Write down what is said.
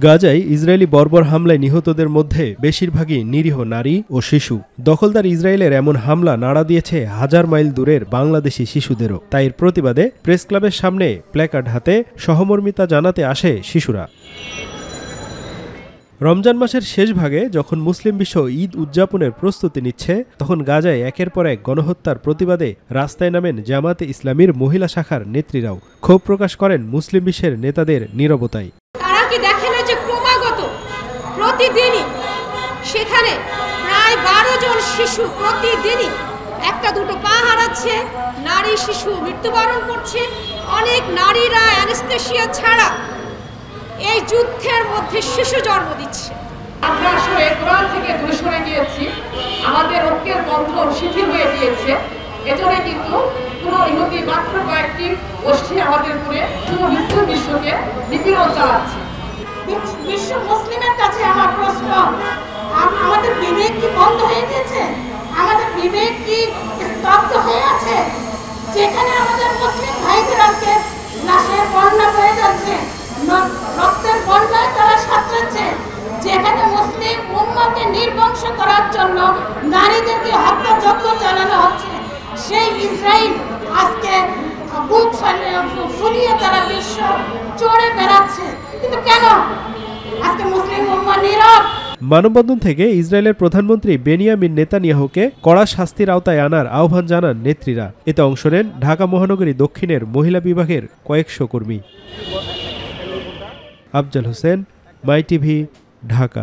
গাজায় ইসরায়েলি বর্বর হামলায় নিহতদের মধ্যে বেশিরভাগই নিরীহ নারী ও শিশু। দখলদার ইসরায়েলের এমন হামলা নাড়া দিয়েছে হাজার মাইল দূরের বাংলাদেশি শিশুদেরও। তাই এর প্রতিবাদে প্রেস ক্লাবের সামনে প্ল্যাকার্ড হাতে সহমর্মিতা জানাতে আসে শিশুরা। রমজান মাসের শেষ ভাগে যখন মুসলিম বিশ্ব ঈদ উদযাপনের প্রস্তুতি নিচ্ছে, তখন গাজায় একের পর এক গণহত্যার প্রতিবাদে রাস্তায় নামেন জামাতে ইসলামীর মহিলা শাখার নেত্রীরাও। ক্ষোভ প্রকাশ করেন মুসলিম বিশ্বের নেতাদের নীরবতায়। তারা কি দেখে না যে ক্রমাগত প্রতিদিনই সেখানে প্রায় 12 জন শিশু প্রতিদিনই একটা দুটো পা হারাচ্ছে, নারী শিশু মৃত্যুবরণ করছে, অনেক নারীরা অ্যানেস্থেসিয়া ছাড়া এই যুদ্ধের মধ্যে শিশু জন্ম দিচ্ছে। আমরা আসলে কোরআন থেকে দূরে সরে গিয়েছি, আমাদের ঐক্যের বন্ধন শিথিল হয়ে গিয়েছে। এজন্য কিন্তু পুরো ইহুদি মাত্র কয়েকটি গোষ্ঠী আমাদের উপরে পুরো বিশ্বকে নিপীড়ন চালাচ্ছে। বিশ্ব মুসলিমের কাছে আমার প্রশ্ন, আমাদের বিবেক কি বন্ধ হয়ে গেছে? আমাদের বিবেক কি স্তব্ধ হয়ে আছে? যেখানে আমাদের মুসলিম ভাইদের আজকে লাশের বন্যা হয়ে যাচ্ছে, রক্তের বন্যায় তারা সাঁতরাচ্ছে, যেখানে মুসলিম উম্মাহকে নির্বংশ করার জন্য নারীদেরকে হত্যাযজ্ঞ চালানো হচ্ছে, সেই ইসরায়েল আজকে বুক ফুলিয়ে তারা বিশ্ব চড়ে বেড়াচ্ছে। কিন্তু কেন আজকে মুসলিম উম্মাহ নীরব? মানববন্ধন থেকে ইসরায়েলের প্রধানমন্ত্রী বেনিয়ামিন নেতানিয়াহুকে কড়া শাস্তির আওতায় আনার আহ্বান জানান নেত্রীরা। এতে অংশ নেন ঢাকা মহানগরী দক্ষিণের মহিলা বিভাগের কয়েকশো কর্মী। আফজাল হোসেন, মাই টিভি, ঢাকা।